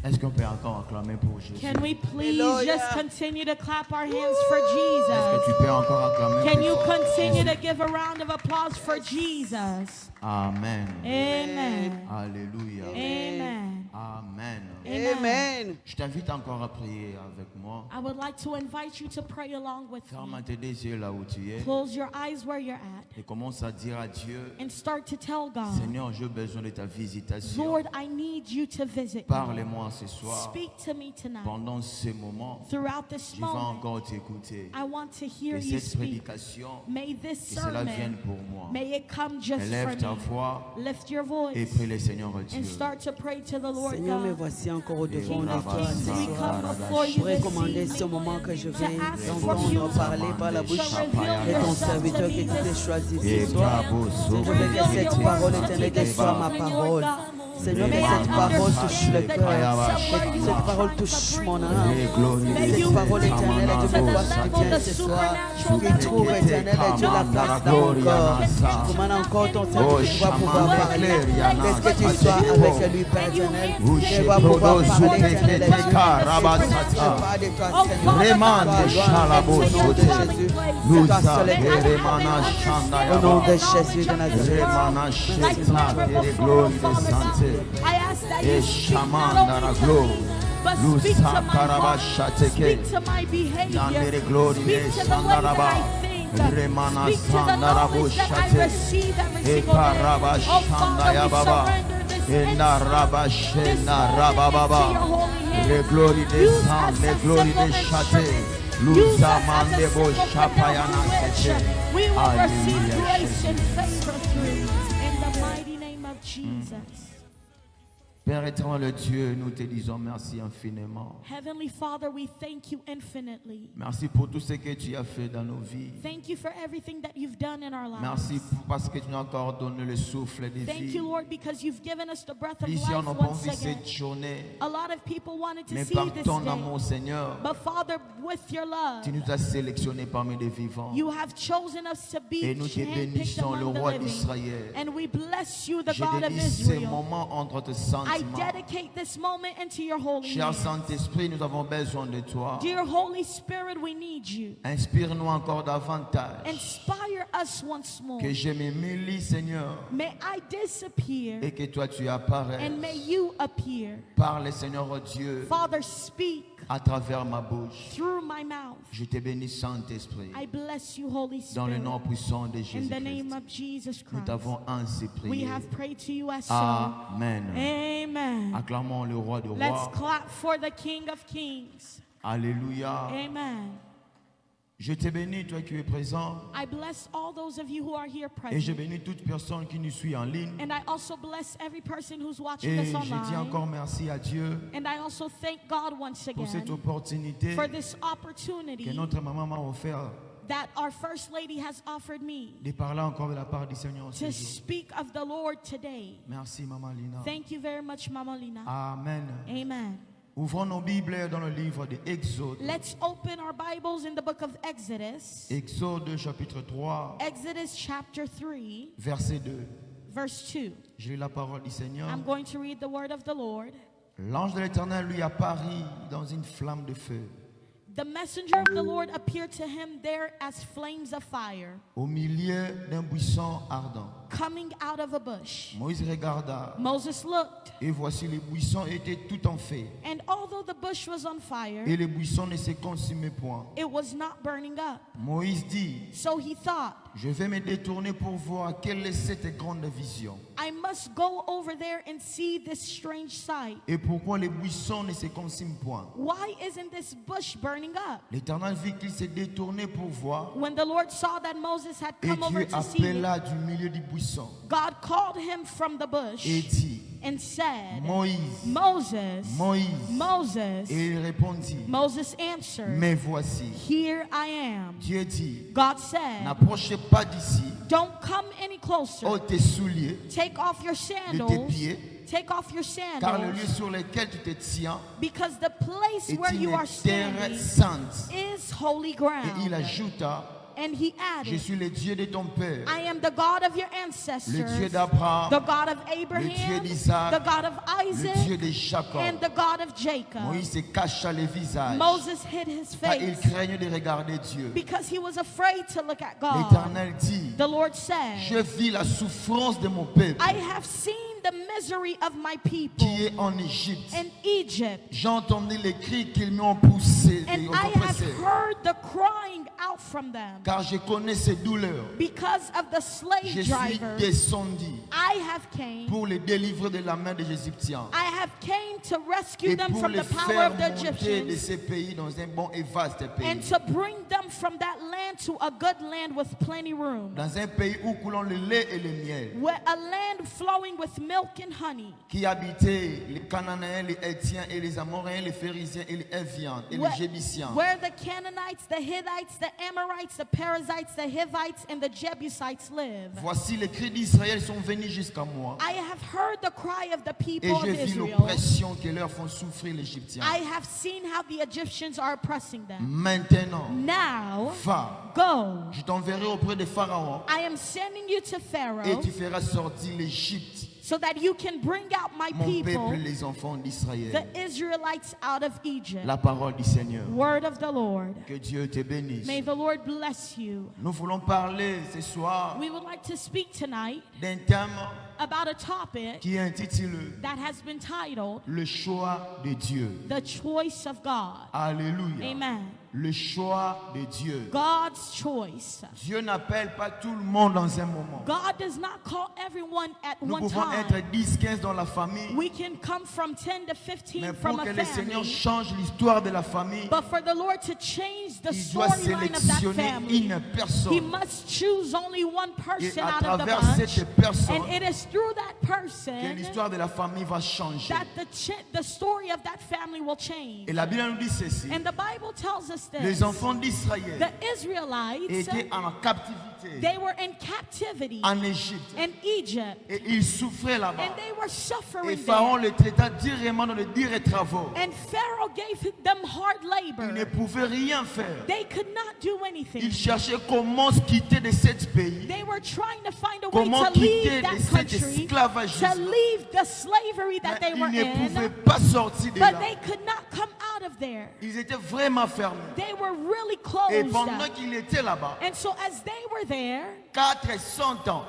Est-ce qu'on peut encore acclamer pour Jésus? Can we please Hallelujah. just continue to clap our hands for Est-ce Jesus? que tu peux encore acclamer Can plus you fort? continue to give a round of applause for Jesus? Amen. Amen. Alléluia. Amen. Amen. Amen. Je t'invite encore à prier avec moi. I would like to invite you to pray along with Ferme me. tes deux yeux là où tu es Close your eyes where you're at et commence à dire à Dieu, and start to tell God, Seigneur, j'ai besoin de ta visitation. Lord, I need you to visit me. Parle-moi ce soir. Speak to me tonight. Pendant ce moment, Throughout this je vais moment, encore t'écouter. I want to hear Que you cette speak. prédication, May this que cela vienne sermon, pour moi. may it come just Élève for ta me. voix Lift your et voice prie le Seigneur Dieu. and start to pray to the Lord Seigneur, me God. voici encore au devant King de of toi kings, ce we soir. come before Je you voudrais this commander ce evening moment que je to viens ask for d'entendre you parler par la bouche to reveal de ton yourself serviteur to qui me t'était this choisi Et ce soir. bravo, Je veux que Reveal cette your parole words éternelle to me qu'elle soit ma this evening, parole. Lord God. Seigneur, que May I cette parole touche understand le the cœur, concept where que you cette are parole trying to touche bring mon me. âme. May Cette you parole bring éternelle me est to Dieu the pour voir ce level qui vient of ce the soir. supernatural Qui that trouve only éternel est Dieu la place dans mon corps. Comment encore ton serviteur va pouvoir parler. Qu'est-ce que tu sois avec lui, Père éternel. Il va pouvoir parler éternel est Dieu. Et pas de toi, Seigneur. Remande Shalabo Au nom de Jésus. C'est toi seul est Dieu. Remana Shanda Au nom de Yaba. Jésus de Nazareth. Remana Shetna Tere Glory de Santé. I ask that Et you speak not Shamanda la only to Glory. me, but speak to Lusa my Karaba heart, Shateke. speak to my behavior, Yandere Glory de speak to the way that Sandaraba. I think, Remana speak to the Sandarabo knowledge that I Shate. receive every E single day. Karaba Oh Shanda Father, we Yababa. surrender this E Naraba this Shena moment into your Rabababa. holy hands. Le glory de Use San, us le as glory simple de Chate. instruments. Use Lusa us as a Mandebo simple Shapayana canal through Sete. which we will receive Alléluia, grace Jésus. and favor through. In the mighty name of Jesus. Père éternel Dieu, nous te disons merci infiniment. Heavenly Father, we thank you infinitely. Merci pour tout ce que tu as fait dans nos vies. Thank you for everything that you've done in our lives. Merci parce que tu nous as encore donné le souffle de Thank vie. you, Lord, because you've given us the breath of Plusieurs life n'ont pas once vu again. cette journée, A lot of people wanted to mais see par this ton day. amour, Seigneur, But Father, with your love, tu nous as sélectionnés parmi les vivants. you have chosen us to be Et nous te handpicked bénissons, le among the roi living. d'Israël. And we bless you, the Je God of dédie ces Israel. moments entre tes I sentiments. dedicate this moment into your holy Cher hands. Saint-Esprit, nous avons besoin de toi. Dear Holy Spirit, we need you. Inspire-nous encore davantage. Inspire us once more. Que je me mêle, Seigneur, May I disappear et que toi tu apparaisses. and may you appear. Parle, Seigneur Dieu, Father, speak à travers ma bouche. through my mouth. Je te bénis, Saint-Esprit. I bless you, Holy Dans le Spirit. nom puissant de In the name Jésus-Christ. of Jesus Nous Christ. t'avons ainsi We prié. have prayed to you as so. Amen. Amen. Acclamons le roi de Let's rois. clap for the King of Kings. Alléluia. Amen. Je te bénis, toi qui es présent. I bless all those of you who are here Et je present. bénis toute personne qui nous suit en ligne. And I also bless every person who's watching Et us je dis online. encore merci à Dieu And I also thank God once pour cette again opportunité for this que opportunity notre maman m'a offert that our First Lady has offered me de parler encore de la part du Seigneur ce to jour. speak of the Lord today. Merci, Maman Lina. Thank you very much, Mama Lina. Amen. Amen. Ouvrons nos Bibles dans le livre de Exode. Let's open our Bibles in the book of Exodus. Exode chapitre 3, Exodus chapter 3, verset 2. verse 2. Je lis la parole du Seigneur. I'm going to read the word of the Lord. L'ange de l'Éternel lui apparut dans une flamme de feu, The messenger of the Lord appeared to him there as flames of fire, au milieu d'un buisson ardent. coming out of a bush. Moïse regarda, Moses looked, et voici le buisson était tout en feu, and although the bush was on fire, et le buisson ne se consumait point. it was not burning up. Moïse dit, So he thought, je vais me détourner pour voir quelle est cette grande vision, I must go over there and see this strange sight. et pourquoi le buisson ne se consume point. Why isn't this bush burning up? L'Éternel vit qu'il s'est détourné pour voir, When the Lord saw that Moses had et come over Dieu to see it, appela du milieu du buisson, God called him from the et bush dit, and said, Moïse, Moses, Moïse. Moses. Et il répondit, Moses answered, mais voici. Here I am. Dieu dit, God said, n'approchez pas d'ici, don't come any closer. ôte tes souliers Take off your de tes sandals. pieds, Take off your car le lieu sandals. sur lequel tu te tiens Because the place est where you une are terre standing sainte. is holy Et il ground. ajouta, And he je added, suis le Dieu de ton père, I am the God of your le ancestors, Dieu d'Abraham, the God of le Dieu Abraham, d'Isaac, the God of le Dieu Isaac, de Jacob. and the God of Jacob. Moïse se cacha le visage, Moses hid his car il face craignait de regarder Dieu. because he was afraid to look at God. L'Éternel dit, The Lord je said, vis la souffrance de mon peuple I have seen the misery of my people qui est en Égypte. in Egypt, J'ai entendu les cris qu'ils m'ont poussé et and ont I have oppressé, heard the crying out from them. car je connais ces douleurs. Because of the Je slave suis drivers, descendu I have came. pour les délivrer de la main des Égyptiens I have came to rescue et them pour from les the power faire of the monter de Egyptians ces pays dans un bon et vaste pays, and to bring them from that land to a good land with plenty room, dans un pays où coulent le lait et le miel, where a land flowing with milk and honey, qui habitaient les Cananéens, les Hétiens et les Amoréens, les Phérésiens et les Éviens et les Jébusiens. where the Canaanites, the Hittites, the Amorites, the Perizzites, the Hivites, and the Jebusites live. Voici les cris d'Israël sont venus jusqu'à moi, I have heard the cry of the et people of j'ai vu Israel. l'oppression que leur font souffrir les Égyptiens. I have seen how the Egyptians are oppressing them. Maintenant, Now, va, go. je t'enverrai auprès de Pharaon I am sending you to et Pharaoh tu feras sortir l'Égypte, so that you can bring out my mon people, peuple, les enfants d'Israël. the Israelites, out of Egypt. La parole du Seigneur. Word of the Lord. Que Dieu te bénisse. May the Lord bless you. Nous voulons parler ce soir We would like to speak tonight d'un thème about a topic qui est intitulé that has been titled Le choix de Dieu. The Choice of God. Alléluia. Amen. Le choix de Dieu. God's choice. Dieu n'appelle pas tout le monde dans un moment. God does not call everyone at Nous one pouvons time. être 10, 15 dans la famille, We can come from 10 to 15 mais from pour que a le Seigneur family. change l'histoire de la famille, But for the Lord to change the il doit storyline of that sélectionner family, une He personne. must choose only one Et person à out of the travers bunch. cette personne, And it is through that que person l'histoire de la famille va changer. that the story of that family will change. Et la Bible nous dit ceci. And the Bible tells us Les this. enfants d'Israël The Israelites, étaient en captivité they were in captivity en Égypte. in Egypt. Et ils souffraient là-bas. And they were Et suffering Pharaon there. les traita directement dans les dires travaux. And Pharaoh gave them hard Ils ne labor. pouvaient rien faire. They could not do anything. Ils cherchaient comment se quitter de ce pays. They were trying to find a way Comment to quitter leave de that cet country, esclavagisme. to leave the slavery that Mais they were ils ne pouvaient in, pas sortir de but là. they could not come out of there. Ils étaient vraiment fermés. They were really Et closed pendant up. qu'ils étaient là-bas, And so as they were there, 400 ans,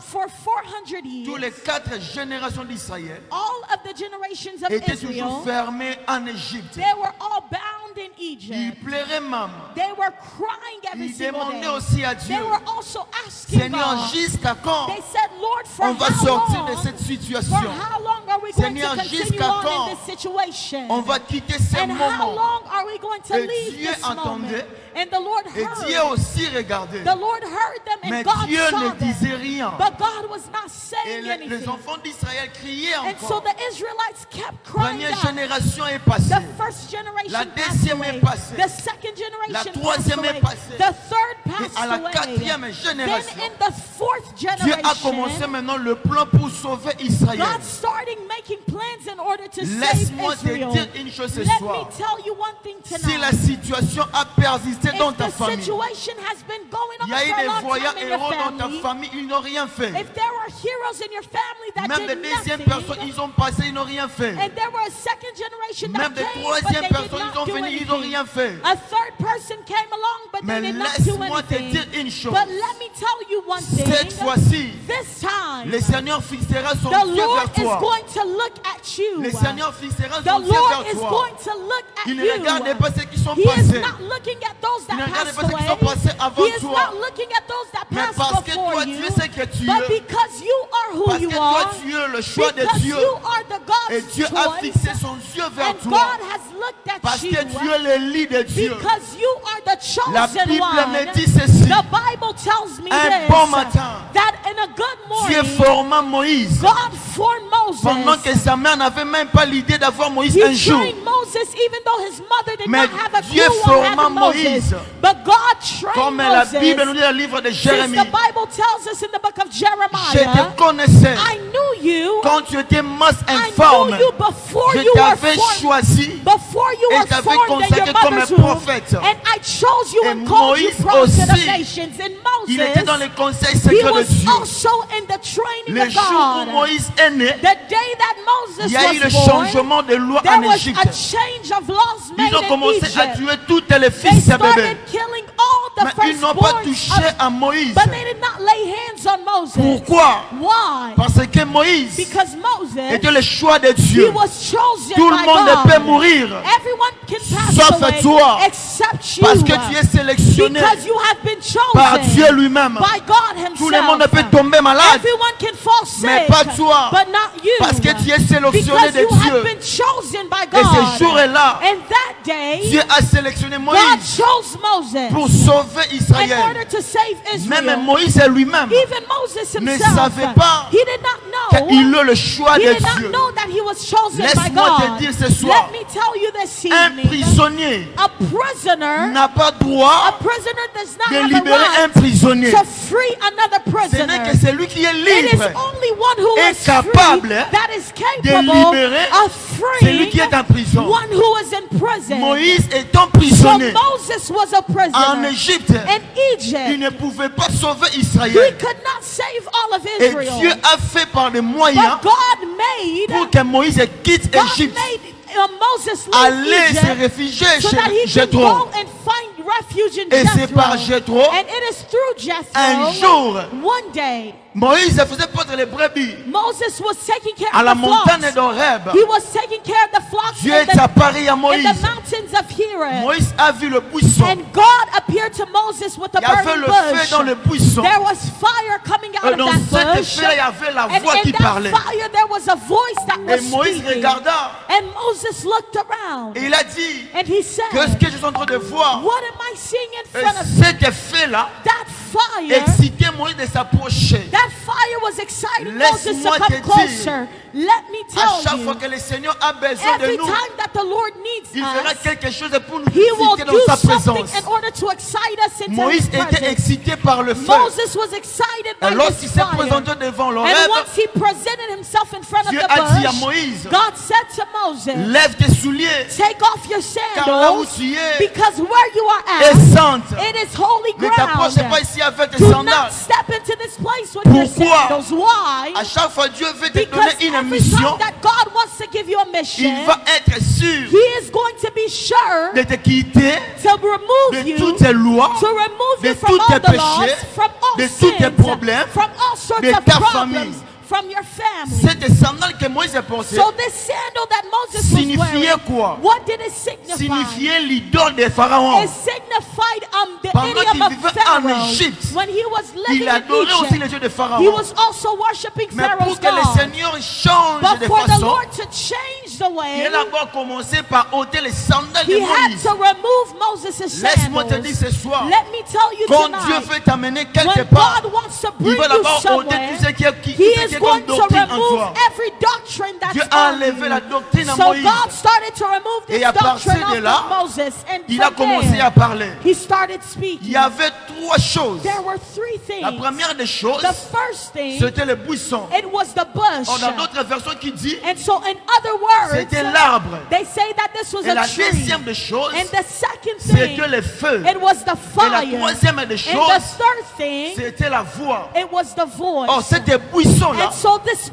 for 400 tous les years, 4 générations d'Israël all of the generations of étaient toujours Israel, fermés en Égypte. they were all bound in Ils Egypt. pleuraient même. They were crying every Ils single demandaient day. aussi à Dieu, They were also asking Seigneur, God. jusqu'à quand They said, Lord, for on va how sortir de long? cette For situation? how long are we going to Seigneur, continue jusqu'à on quand in this situation? On va quitter ces And how moments. long are we going to Et leave Dieu this moment? entendait. And the Lord Et Dieu heard. aussi regardait. The Lord heard them and Mais God Dieu saw ne them. disait rien. But God was not Et saying les anything. enfants d'Israël criaient And so encore. the Israelites kept crying Première out. génération est passée. The first generation La passed deuxième away. est passée. The second La generation passed troisième est away. passée. The third Et passed à la away. quatrième Then génération, in the fourth Dieu a commencé generation, maintenant le plan pour sauver Israël. God started making plans in order to save Laisse-moi te Israel. dire une chose ce Let soir. me tell you one thing Si tonight. la situation a persisté dans If ta the famille, situation has been going on il y a eu for a des long voyants time in your héros dans ta family, famille, ils n'ont rien fait. if there were heroes in your family that Même des did deuxièmes personnes, nothing, ils ont passé, ils n'ont rien fait. and there were a second generation Même that des came, but troisièmes they did personnes, ils ont not do venu, ils n'ont anything. rien fait. A third person came along, but Mais they did not do laisse-moi te anything. dire une chose. But let me tell you one thing. Cette fois-ci, This time, le Seigneur fixera son the yeux Lord vers is toi. going to look at you. Le Seigneur fixera The son yeux Lord vers is toi. going to look at Il ne you. regarde pas ceux qui sont He is passés. not looking at those Il that ne regarde passed pas ceux qui sont away. passés avant He is toi. not looking at those that Mais passed parce que before toi, you. tu es ce que tu But es. because you are who Parce que you toi, are. tu es le choix de Because Dieu. you are the Et God's Dieu a choice. fixé son yeux vers And toi. God has looked at Parce you. que tu es le lit de Dieu. Because you are the La chosen Bible one. me dit ceci. The Bible tells me Un this. bon matin, That in a good Dieu morning, forma Moïse. God formed Moses. Pendant que sa mère n'avait même pas l'idée d'avoir Moïse He un jour. trained Moses even though his mother did Mais not have a Dieu clue on forma having Moses. Moïse. But God trained Comme la Bible nous Moses. dit dans le livre de Since Jérémie. the Bible tells us in the book of Je Jeremiah, te connaissais I knew you. Quand tu étais mince I informe, knew you before je you were t'avais formed. choisi Before you et were t'avais formed in consacré your comme un mother's womb, prophète. and I chose you Et and called you Moïse prophet of aussi, nations. And il était dans Moses, les conseils he secrets de was Dieu. also in the training Le of jour où God. Moïse est né, The day that Moses il y a eu le was born, changement de loi there en was Égypte. a change of laws made Ils ont in commencé à Egypt. tuer tous les They fils et bébés. started killing all the Mais ils n'ont pas firstborn, touché à Moïse. but they did not lay hands on Moses. Pourquoi? Why? Parce que Moïse Because Moses, était le choix de he Dieu. was chosen Tout le by monde God. peut mourir Everyone can pass sauf away toi, except you. parce que tu es sélectionné Because you have been par chosen Dieu lui-même. by God himself. Tout le monde peut tomber malade, Everyone can fall sick, mais pas toi, but not you. parce que tu es sélectionné Because de you have Dieu. been chosen by Et God. ce jour-là, And that day, Dieu a sélectionné God Moïse chose Moses pour sauver in Israël. order to save Israel. Même Moïse lui-même Even Moses ne himself, savait pas he did not know. qu'il a le choix He de did not Dieu. know that he was chosen by Laisse-moi te God. dire ce soir, Let me tell you this un evening, prisonnier a prisoner, n'a pas a droit prisoner does not de have libérer a un right prisonnier. to free another Ce n'est prisoner. que celui qui est It is libre, only one who est is capable free that is de capable libérer of celui qui freeing est en prison. one who is in prison. Moïse étant So prisonnier Moses was a en prisoner Égypte, in il Egypt. ne pouvait pas sauver He Israël. could not save all of Et Dieu Israel. a fait par des moyens But God made, pour que Moïse quitte God Égypte, made Moses leave aller se Egypt réfugier so that chez he could Jéthro. go and find refuge in Et c'est par Jethro. Jéthro, And it is through un Jethro, jour, one day, Moïse faisait perdre les brebis Moses was taking care à la of the montagne flocks. d'Horeb. He was taking care of the flocks Dieu in est apparu à in Moïse. the mountains of Hiram. Moïse a vu le buisson. And God appeared to Moses with a Il y avait burning le feu bush. dans le buisson. There was fire coming out Et of dans that cette bush. feu, il y avait la And voix in qui that parlait. fire there was a voice that Et was Moïse speaking. regarda And Moses looked around. et il a dit, And he said, qu'est-ce que je suis en train de voir? what am I seeing in Et front of me? cet effet-là That fire, excitait Moïse de s'approcher. that fire was exciting Moses to Laisse-moi come te dire, closer. Let me À tell chaque fois you, que le Seigneur a besoin de every nous, time that the Lord needs il fera us, quelque chose pour nous He will exciter do dans sa something présence. in order to excite us into Moïse His était presence. excité par le feu. Moses was excited by Et lorsqu'il this s'est fire. présenté devant And l'Horeb, once he presented himself in front of Dieu the a dit à bush, Moïse, God said to Moses, lève tes souliers, take off your car là où sandals, tu es because where you are est at, sainte. it is holy Ne t'approche ground. pas ici avec tes Do not sandales. step into this place with your Pourquoi? sandals. Why? À chaque fois Dieu veut te Because donner une every mission, time that God wants to give you a mission, il va être sûr He is going to be sure de te quitter to remove de you, toutes tes lois, to remove de you from tous all tes the laws, péchés, from all de tous tes sins, problèmes, from all sorts de of ta problems, famille. from your family. Cette sandale que Moïse a portée So this sandal that Moses was signifiait wearing, quoi? what did it signify? Signifiait l'idole des pharaons. It signified the Pendant idiom qu'il of vivait en Pharaoh. Égypte, When he was living il in adorait aussi les Egypt, dieux de he Pharaon. was also worshiping Mais Pharaoh's pour que le God. Seigneur change But de for the façon, Lord to change the il way, a d'abord commencé par ôter les sandales de he had Moïse. to remove Moses' Laisse-moi te dire sandals. ce soir, Let me tell you quand Dieu tonight, veut t'amener quelque when part, God wants to il bring va you d'abord ôter somewhere, tout ce qui est, He tout ce is qui est going comme to doctrine en remove toi. every doctrine that's Dieu a on enlevé la you. doctrine à So Moïse. God started to remove Et this à partir doctrine de là, off of Moses, and Il a from commencé there, à parler. he started Il speaking. y avait trois choses. There were three things. La première des choses, The first thing, c'était le buisson. it was the bush. On a d'autres versions qui disent And so in other words, c'était l'arbre. they say that this was Et la a tree. deuxième des choses, And the second thing, c'était le feu. it was the Et la fire. troisième des And the choses, third thing, c'était la voix. it was the voice. Oh, c'était buisson-là, And so this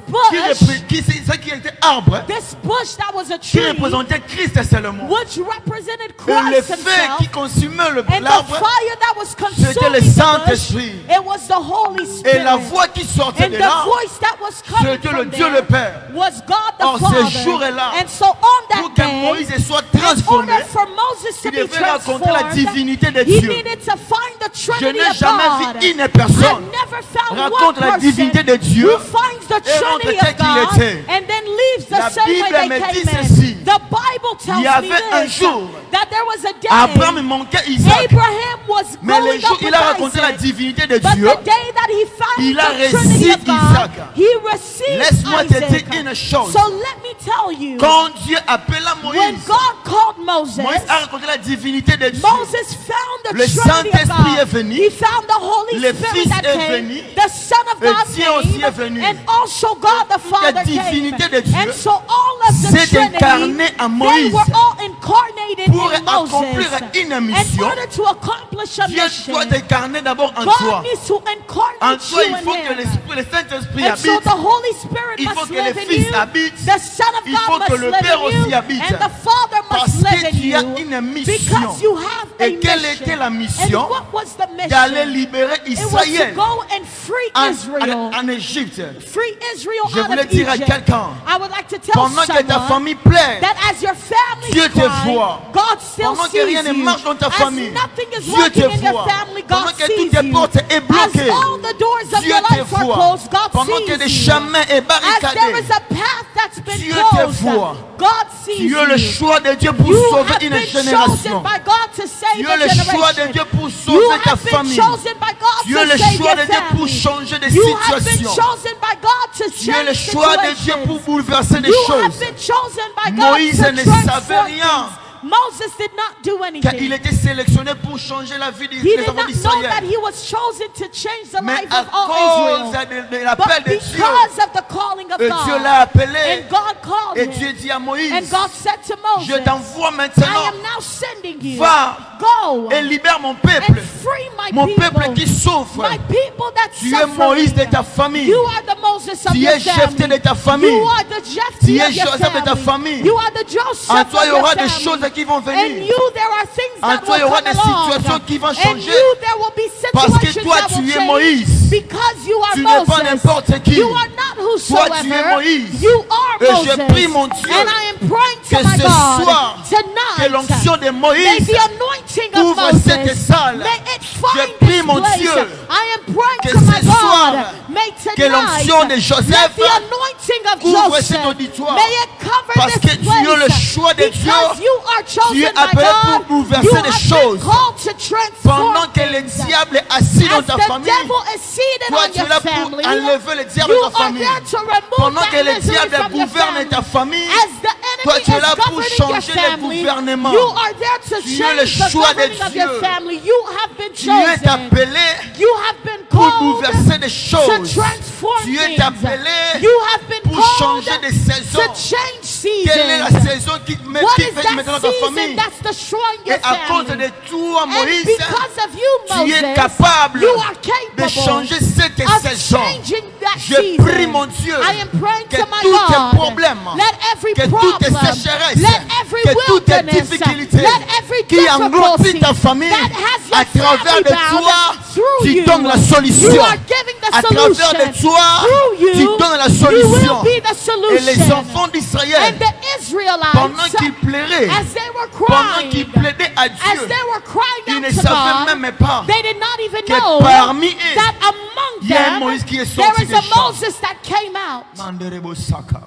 qui était arbre, this bush that was a qui tree, représentait Christ seulement. which represented Et le Christ feu himself, qui consumait and the l'arbre, fire that was c'était consuming le the bush, Saint-Esprit. it was the Holy Et Spirit. la voix qui sortait And de the là, voice that was coming c'était le from Dieu there le Père. was God the Or, Father. ce jour-là, And so on Pour that que day, Moïse soit in transformé, order for Moses to il be devait raconter la transformed, divinité de he Dieu. needed to find the Je Trinity n'ai of jamais God. vu une personne I've never found raconte one la person divinité de Dieu who finds the et rentre Trinity tel of qu'il God était. and then leaves the La same Bible way me they dit came ceci. in. The Bible tells Il y avait me un this, jour, that there was a day Abraham manquait Isaac. Abraham was Mais le growing jour up il with a rencontré la Isaac. divinité de But Dieu, the day that he found il a the Trinity reçu of God, Isaac. he received Laisse-moi te Isaac. dire une chose. So let me tell you, Quand Dieu appela when Moïse, God called Moses, Moïse a rencontré la divinité de Dieu. Moses found the Le Trinity of Saint-Esprit God. est venu. He found the Holy Le Spirit Fils that est came. venu. The Son of Et God Dieu aussi est came. venu. And also God the Father La divinité came. de Dieu And so all of the s'est Trinity, incarnée en they Moïse were all incarnated pour in Moses. accomplir une In mission. order to accomplish a Dieu mission, doit t'incarner d'abord en God toi. needs to En incarnate toi, you il faut in que him. l'Esprit, le Saint-Esprit And so habite. the Holy Spirit Il faut must que le live in Fils you. habite. The Son of Il faut God que must le live Père in you. aussi habite. And the Father Parce must live que in tu as you. une mission. Because you have a Et quelle mission. était la And mission? what was the D'aller mission? libérer It was to Israël go and free Israel. en Égypte. Free Israel Je out voulais of dire à Egypt. quelqu'un, I would like to tell pendant que ta someone famille pleure, that as your family Dieu te cry, voit. God still Pendant que sees rien ne you. marche dans ta As famille, nothing is Dieu working te in your voit. family, Pendant God que sees toutes tes you. portes est bloquées, As all the doors of Dieu your te life are voit. closed, God Pendant que sees des you. chemins est As there barricadé, is a path that's been Dieu te closed, voit. God sees tu as le you. choix de Dieu pour You sauver have une been génération. chosen by God to save Tu a as le choix de generation. Dieu pour You sauver ta have been famille. chosen by God Tu as to le save choix your de Dieu pour family. changer des You have been situations. chosen by God to Tu as le change choix de Dieu pour situations. bouleverser des You have choses. been chosen by God Moïse to ne transform savait rien. things. Moses did not do Car il anything. était sélectionné pour changer la vie He des did enfants not know d'Israël. that he was chosen to change the Mais life à of all cause Israel. de l'appel But de Dieu, because of the calling of Dieu God, l'a appelé. and God called Et him, Dieu dit à Moïse, and God said to je Moses, t'envoie I maintenant, am now sending you. va Go et libère mon and peuple. free my Mon people. peuple qui souffre. My people that Tu es Moïse de suffering. ta famille. You are the Moses of Tu your es Jephthé family. de ta famille. You are the Jephthé Tu es of your Joseph de ta family. famille. You are the Joseph En toi, of il y your aura des family. choses qui vont And venir. you, there are things En that toi, il y will aura come des along. situations qui vont And changer. you, there will be Parce que situations toi, that tu will es change. Moïse. Because you are Tu n'es pas Moses. n'importe qui. You are not whosoever. Toi, tu es Moïse. You are Et Moses. je prie, mon Dieu, and I am praying que to my ce God soir, que tonight. l'onction de May Moïse the anointing of ouvre Moses, cette salle. may it find Je prie, this mon place. Dieu, I am praying que to my ce God. soir, May que l'onction de tonight, Joseph let the anointing of ouvre cet Joseph, auditoire. may it cover Parce this que tu place. as le choix de Dieu. Because you are Tu es chosen by appelé God. pour bouleverser You des have choses. been called to transform Pendant que le things. diable est assis dans As ta the famille, devil is seated toi on tu es your là pour family, enlever le diable you de ta are famille. there to remove Pendant that que le misery diable from your gouverne family. ta famille, As the toi enemy tu es is là pour governing your changer le family, gouvernement. you are there to Tu es le change the choix de governing of your Dieu. family. You have been Tu es chosen. appelé You have been pour called bouleverser des to choses. transform Tu es things. appelé You have been pour called changer des to saisons. change Quelle est la seasons. saison qui met What qui is fait that maintenant ta season famille? that's destroying Et your à cause family? de toi, And Moïse, because of you, tu es Moses, capable you are de capable changer cette of saison. changing that Je season. prie, mon Dieu, I am praying que to my tous tes God. problèmes, Let every que toutes tes problem, sécheresses, let every que toutes tes wilderness, difficultés let every qui engloutissent difficulty ta famille, that has your à travers family de bound, toi, through tu you, donnes la solution. you are giving the À travers solution. de toi, Through you, tu donnes la you solution. will be the Et les solution. enfants d'Israël, And the Israelites, pendant qu'ils pleuraient, as they were pendant crying, qu'ils plaidaient à as Dieu, they were crying ils out ne to savaient God, même pas they did not even que know parmi eux, that among il y a un them Moïse qui est there sorti is des a champs. Moses that came out. Manderebo Saka.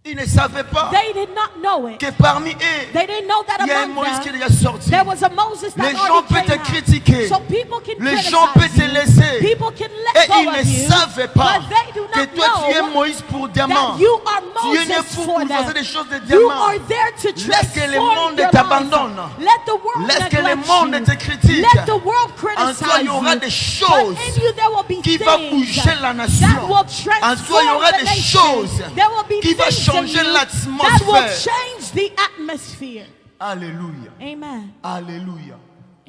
Ils ne savaient pas They did not know it. que parmi eux, They didn't know that il y a un among Moïse qui est them déjà sorti. there was a Moses that Les gens already peuvent te came out. critiquer. So people can Les gens peuvent te criticize you. laisser. People can let Et go ils of ne you. savaient pas But they do que not toi tu es know Moïse pour diamant. that you are Tu es né Moses pour for bouleverser them. des choses de You diamant. are there to Laisse que le transform monde your t'abandonne. life. Let the world Laisse que le neglect monde you. te critique. Let the world En criticize toi, il y aura you. des choses But in you there will be qui things va bouger la nation. that will En toi, il y transform aura the des nation. choses There will be qui va things in changer you l'atmosphère. that will change the atmosphere. Alléluia. Amen. Alléluia.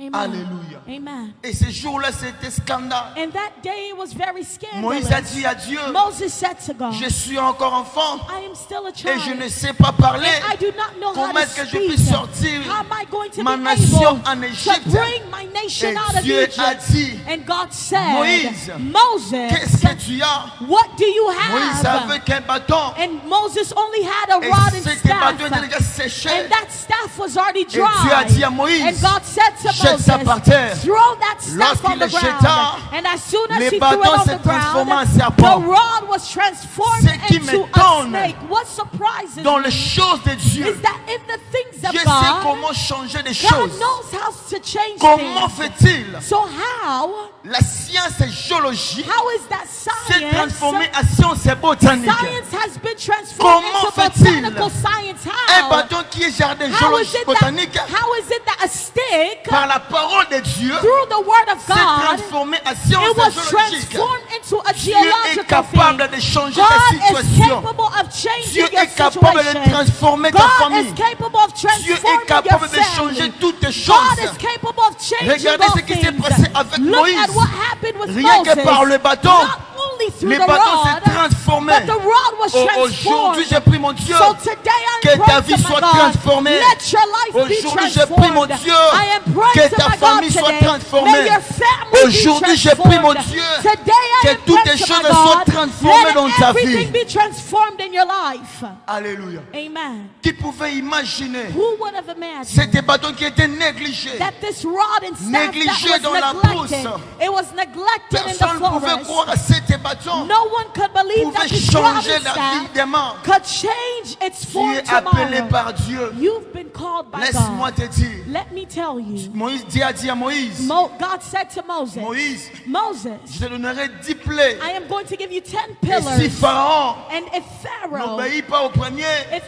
Amen. Alléluia. Amen. Et ce jour-là, c'était scandale. And that day was very Moïse a scandalous. dit à Dieu, Moses said to God, je suis encore enfant I am still a et child. je ne sais pas parler. And I do not know how Comment to est-ce que je speak. peux sortir How am I going to ma be nation en able Égypte? to bring my nation Et out of Dieu a Egypt? dit, And God said, Moïse, Moses, qu'est-ce que tu as? what do you Moïse have? avait qu'un bâton. And Moses only had a Et rod and cet staff. bâton était déjà séché. And that staff was already Et Dieu a dit dry. à Moïse, And God said to jette ça par terre. Moses, throw that staff on Lorsqu'il le the ground. jeta, And as soon as les he threw it bâtons on se the ground, transformaient en the serpents. rod was transformed Ce qui into a m'étonne snake. What surprises dans me les choses de Dieu, is that in the things of Dieu sait God, comment changer des God choses. knows how to change Comment things. fait-il? So how La science et géologie is that s'est science? transformée en science et botanique. Science has been transformed Comment into fait-il? botanical science. Un How? bâton qui est jardin How is géologique it botanique, that a stick, par la parole de Dieu, through the word of s'est God, transformé en science it was géologique. transformed into a Dieu est geological capable thing? de changer God ta is situation. capable of changing Dieu your est capable de situation. transformer ta God famille. is capable of Dieu est transforming capable your de changer family. toutes les God choses. is capable of changing Regardez all ce qui s'est things. passé avec Look Moïse. at what happened with Rien que Moses. par le bâton, Not only through les the bâtons se rod, transformaient. but the rod was Aujourd'hui, transformed. j'ai pris mon Dieu. So today Que I'm ta praying vie to my soit God, transformée. let your life be Aujourd'hui, j'ai pris mon transformed. Dieu. I am praying Que to ta my God famille soit today. transformée. May your family Aujourd'hui, be j'ai pris mon transformed. Dieu. Today I Que am toutes praying les to my choses soient God. transformées Let dans ta vie. everything be transformed in your life. Alléluia. Amen. Qui pouvait imaginer Who would have imagined c'était bâton qui était négligé? that this rod and staff Négligé that dans was la neglected, brousse. it was neglected in the Personne ne pouvait forest. croire à ces bâtons. No one could believe that Pouvait this rod changer and la vie staff des membres. could change its Tu form es appelé tomorrow. par Dieu. You've been called by Laisse-moi God. te dire. Let me tell you, Moïse a dit à Moïse, God said to Moses, Moïse, Moses, je te donnerai 10 plaies. I am going to give you 10 Et pillars. si Pharaon And if Pharaoh, n'obéit pas au premier, if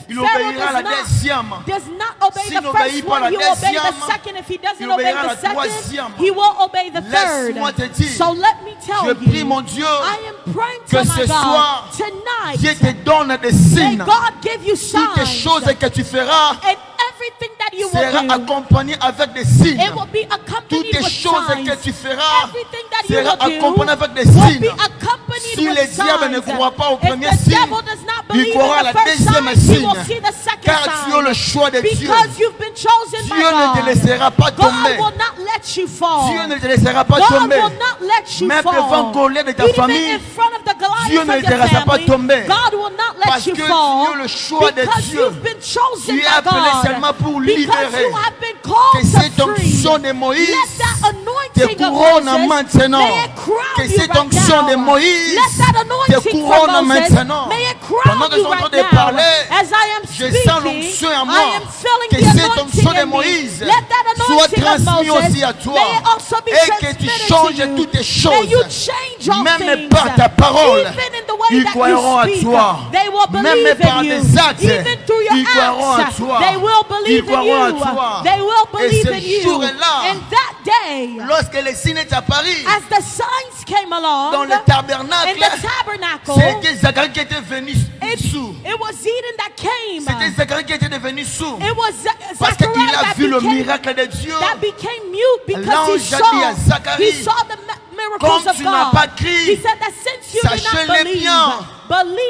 il Pharaoh obéira à la deuxième. does not obey S'il the n'obéit first pas à la one, he will obey the deuxième, second. If he doesn't il obey obéira à la the second, troisième. he will obey the third. Laisse-moi te dire, So let me tell je prie you, mon Dieu I am praying que to my ce God soir, Dieu tonight. te donne des May signes. God give you Toutes les signs, choses que tu feras and everything that you sera will do, accompagné avec des signes. it will be Toutes accompanied les with choses que signs. tu feras Everything that you sera will accompagné do avec des will signes. be accompanied Si with le diable ne signs. croit pas au If premier the signe, devil does not il believe croira à in la the first deuxième sign, he will signe. see the second Car tu as le sign. choix de Dieu. Because you've been chosen by Dieu ne te God. laissera pas God tomber. will not let you fall. Dieu ne te laissera pas God tomber. will not let you Même fall. devant Goliath de ta Even famille, in front of the Goliath Dieu of ne your te laissera pas family, tomber. God will not let Parce you que fall. tu as le choix de Because Dieu. you've been chosen Tu es by appelé God. seulement pour Because libérer. you have been called Que cette to free. onction de Moïse Let that te anointing of couronne Moses, maintenant. may it crown Que you cette right onction de now. Moïse Let that te anointing couronne from Moses, maintenant. may it Pendant crown que you je suis en train right de now. parler, As I am je speaking, sens l'onction en moi. I am feeling Que the cette anointing onction de in me. Moïse Let that soit anointing of transmise Moses, aussi à toi. may it also be Et que tu transmitted changes to you. toutes les May choses. you change all Même things. par ta parole, Even in the way ils that croiront à you speak, toi. they will Même believe par in you. des actes, Even through your ils croiront à acts, toi. they will believe Ils croiront à in you. toi. They will Et believe ce in you. jour-là, And that day, lorsque les signes est apparu as the signs came along dans le in tabernacle, the tabernacle, c'était Zacharie qui était venu sous. it was Eden that came. C'était Zacharie qui était devenu sourd. It was Parce qu'il Zachariah a that vu le became, miracle de Dieu. that became mute because L'ange a dit à he Zacharie, saw the miracles comme of tu n'as God. pas crié, He said that since you did not sachez-le believe, bien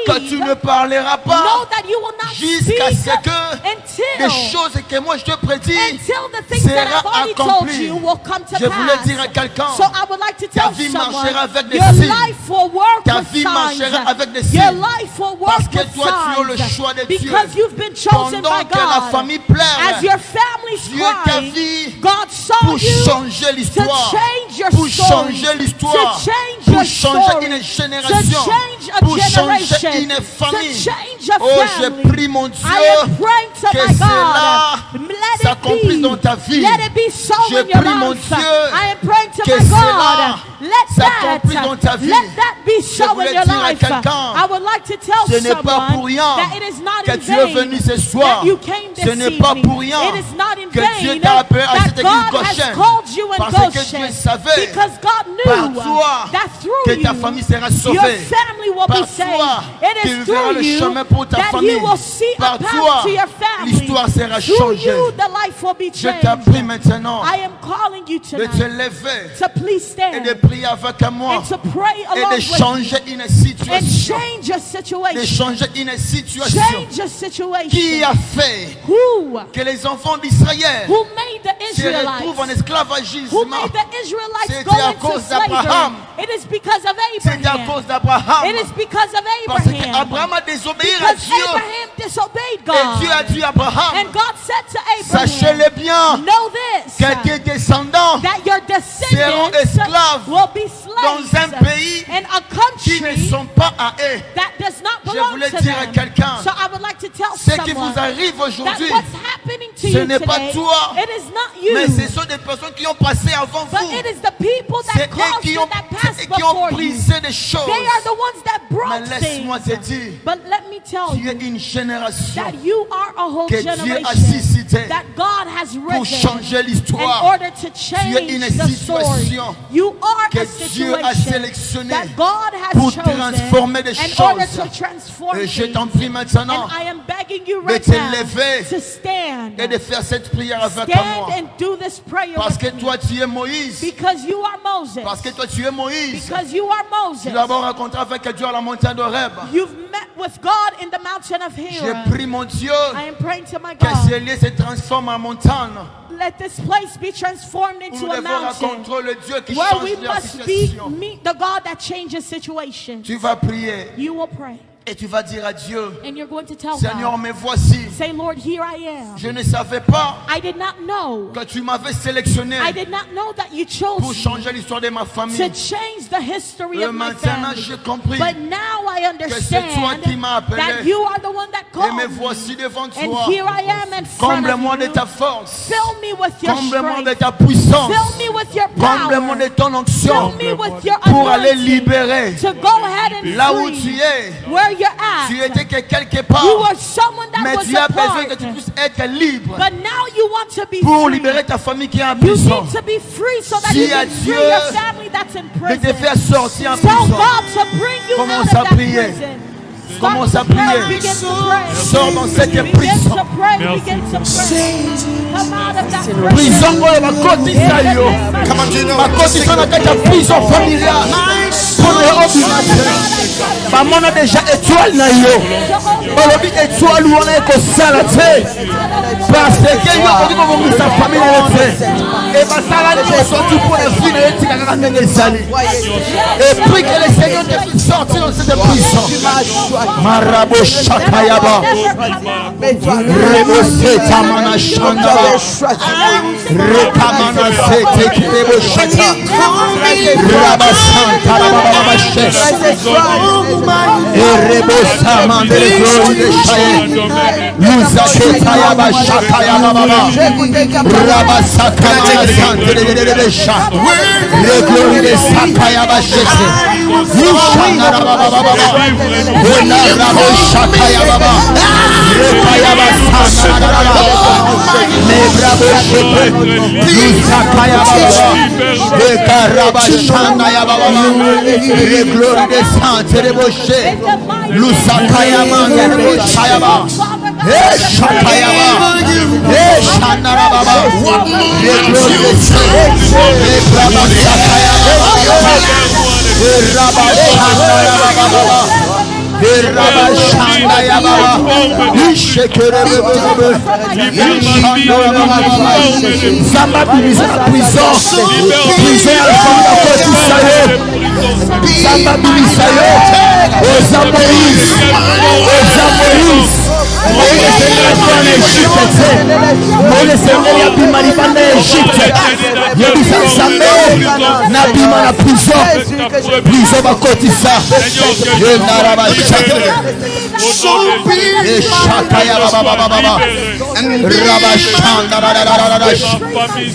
que tu ne parleras know pas that you will not jusqu'à speak ce que les until choses que moi je te prédis the things that I've sera already told accompli. you will come to Je voulais pass. dire à quelqu'un, So I would like to ta tell vie someone, marchera avec des your signes. life will work Ta with vie signs. marchera avec des Your signes. life will work Parce que with toi, tu as le signs. choix de Dieu. Because you've been chosen Pendant by que la God. famille pleure, As your family's Dieu t'a crying, vu God saw pour you changer l'histoire, to change your pour story, changer l'histoire, to change pour your changer story, une to génération, change a pour changer generation, une famille. to change a Oh, je family. prie mon Dieu I am praying to que my cela God. Let s'accomplisse it dans be. ta vie. Let it be so Je in your prie mon life. Dieu I am praying to que my cela God. Let s'accomplisse dans ta that, vie. let that be so voulais in your dire à life. quelqu'un, I would like to tell ce n'est pas someone pour rien that it is not que in tu es vain venu ce soir. that you came this Ce n'est pas evening. pour rien It is not in que vain Dieu t'a appelé à that cette église God has Goshen. called you in Parce que Goshen. Dieu savait Because God par knew toi that through que ta you, famille sera your sauvée. family will Par be saved. toi, It tu is verras through le you chemin pour ta that famille. you will see a Par path toi, to your family. l'histoire sera Through changée. you, the life will be Je changed. t'appelle maintenant I am calling you de te tonight lever to please et de stand prier avec moi and to pray et along de with me changer une and situation. change your De situation. changer une situation. Change your Qui situation. a fait Who que les enfants d'Israël made the se retrouvent en Israelites? esclavagisme? Who made the Israelites C'était go à into cause slavery? d'Abraham. It is because of C'était à Abraham. cause d'Abraham. It is because of Parce Abraham. qu'Abraham a désobéi à Because Dieu. Abraham disobeyed Et Dieu a God. dit à Abraham, And God said to Abraham, sachez-le bien, know this, que tes descendants that your seront descendants esclaves will be dans slaves un pays in a qui ne country sont pas à eux. that does not Je belong voulais to dire à them. quelqu'un, So I would like to tell ce qui someone vous arrive that aujourd'hui, what's happening to ce you n'est pas today, toi, it is not you, mais ce sont des personnes qui ont passé avant but vous. it is the people C'est that eux caused qui it, ont, that c'est passed eux qui ont before you. brisé des choses. They are the ones that brought Mais laisse-moi te things. dire, But let me tell tu es you une génération that you are a whole que Dieu a generation suscité that God has pour risen changer in l'histoire. order to Tu es une change the story. situation You are que a Dieu a situation sélectionnée that God has pour chosen transformer des in order choses. to transform Et je things. t'en prie maintenant And I am begging you de right te now lever to stand. et de faire cette prière avec Stand moi. and do this prayer Parce with que me. toi tu es Moïse. Because you are Moses. Parce que toi tu es Moïse. Because you are Tu Moses. dois avoir rencontré avec Dieu à la montagne d'Horeb. You've met with God in the mountain of Je Horeb. prie mon Dieu I am praying to my que God. ce lieu se transforme en montagne. Let this place be transformed Où into nous a devons mountain rencontrer le Dieu qui where change we la must be situation. meet the God that changes situation. Tu vas prier You will pray et tu vas dire à Dieu, and you're going to tell Seigneur, God, me voici. say, Lord, here I am. Je ne savais pas I did not know. que tu m'avais sélectionné I did not know that you pour chose me changer l'histoire de ma to famille. change the history Et of my maintenant, family. j'ai compris. But now I c'est toi understand qui m'as appelé. that you are the one that Et me called me. voici devant And toi. here I am in front of Comble-moi de you. ta force. Fill me with your Comble-moi de strength. ta puissance. Fill me with your Comble-moi power. de ton onction. Fill me with your Pour aller anointing libérer. to go ahead and Là où free tu es, where you're at. tu étais que quelque part. You were someone that Mais was tu as apart. besoin que tu puisses être libre But now you want to be pour free. libérer ta famille qui est en You prison. need to be free so that Dis you à can free Dieu your family that's in De te prison. faire sortir en Tell prison. God to bring you Commence out of à that prier. prison. Commence à Start to pray, prier. begin to pray. Sors dans cette Begin prison. to pray, begin to pray. Come out of that Prison prison. oyo bakotisa yo. Bakotisa na kati ya prison familiale. Pour les obligés. Bamona déjà étoile na yo. Balobi étoile wana ekosala te. Parce que yo okoki kobongisa famille na yo te. Et basala nyonso tu pour les filles na yo tika kaka ndenge ezali. Et prie que le Seigneur te fasse sortir dans cette prison. Marabo Shakayaba. Rebo Setamana Shandaba. Rekamana Sete Kirebo Shaka. Rabba Santa Rabba Shek. Rebo Samandere Glory de Shaye. Lusa Ketayaba Shakayaba Baba. Rabba Sakamana Sante de Shak. Le Glory de Sakayaba Shek. Lushana Rabba Baba. Ona Rabba Shakayaba Baba. Rekayaba Santa Rabba. Me Bravo Shek. Lusa Kayaba Baba. Rekaraba Shana Yaba Baba. Le Glory de Sante de Boshe. Lusa Kayama de Shayaba. Shakayaba. Shana Rabba. Le Glory de Sante. Brava Sakayaba. Rabba Shana Rabba. Rabba Shana Yaba. Ishekere Baba. Zamba Bimise la prison. Prison à la famille à côté de Sayo. Zamba Bimise Oza Moïse. Oza Moïse. Moïse Seigneur en Égypte. Moïse Seigneur yabima libanda Égypte. Yebisa Zambé. Nabima la prison. Prison bakotisa. Yenaraba Shakaya Baba Baba. Rabba Shanda Rabba.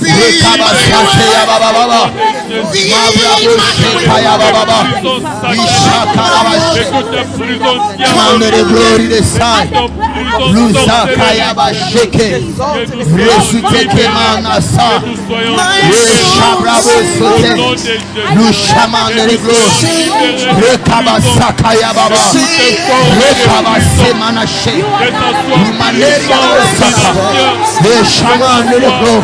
Rekaba Sakaya Baba Baba. Mabrabo Shakaya Baba. Ishakara Mande de glory de Sai. Lusa Kayaba Sheke. Resute Kemana Sa. Reshabrabo Sote. Lushamande de glory. Rekaba Sakaya Baba. Rekaba Semana Sheke. Lumaneria Osaka. Reshamande de glory.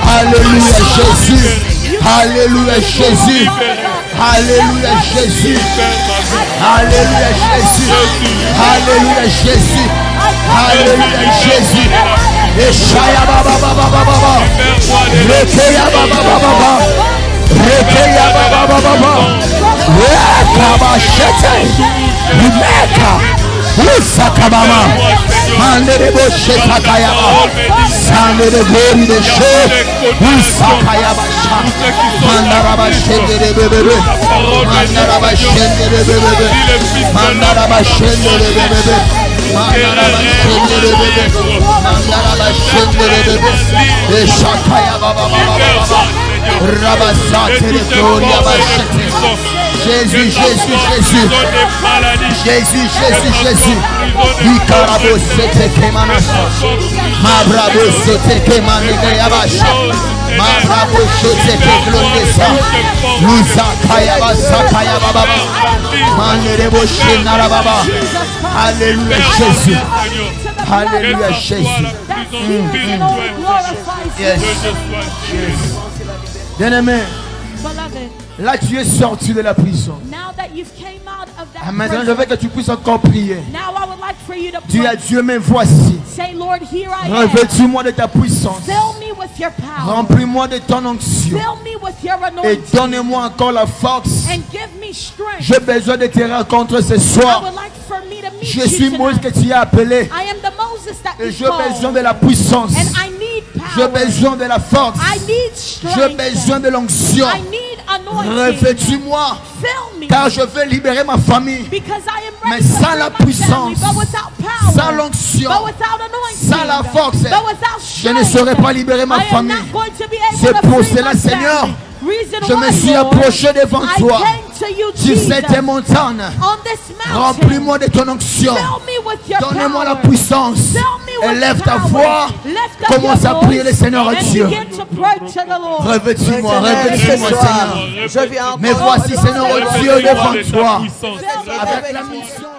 Alléluia Jésus. Alléluia Jésus. Alléluia Jésus. Alléluia Jésus. Alléluia Jésus. Alléluia Jésus. Eshaya baba baba baba. Rekeya baba baba. Rekeya baba baba. Rekaba shete. Rimeka. Usakabama. Manderebo shetakayaba. Sandere de she. Usakayaba. Mandaraba shendere bebe. Mandaraba shendere bebe. Mandaraba shendere bebe. Mandaraba shendere bebe. Mandaraba shendere bebe. Eshakaya baba baba. Rabasate de gloria bashete. Jésus, Jésus, Jésus. Jésus, Jésus, Jésus. Ikarabo sete kemanasa. Mabrabo sete kemanege yabasha. Mabrabo sete keglondesa. Luzakaya basakaya baba. Manerebo shenara baba. Alléluia Jésus. Alléluia Jésus. Yes. Yes. Bien-aimé. Là tu es sorti de la prison. Maintenant je veux que tu puisses encore prier. Dis à Dieu, mais voici. Revêtis-moi de ta puissance. Remplis-moi de ton onction. Et donne-moi encore la force. J'ai besoin de te rencontrer ce soir. Je suis Moïse que tu as appelé. Et j'ai besoin de la puissance. J'ai besoin de la force. J'ai besoin de l'onction. Revêtis-moi, car je veux libérer ma famille. Mais sans la puissance, sans l'onction, sans la force, je ne saurais pas libérer ma famille. C'est pour cela, Seigneur, je me suis approché devant toi sur cette montagne. Remplis-moi de ton onction. Donne-moi la puissance. Élève ta voix. Commence à prier le Seigneur Dieu. Revêtis-moi, revêtis-moi, Seigneur. Mais voici, Seigneur Dieu, devant toi. Avec la mission.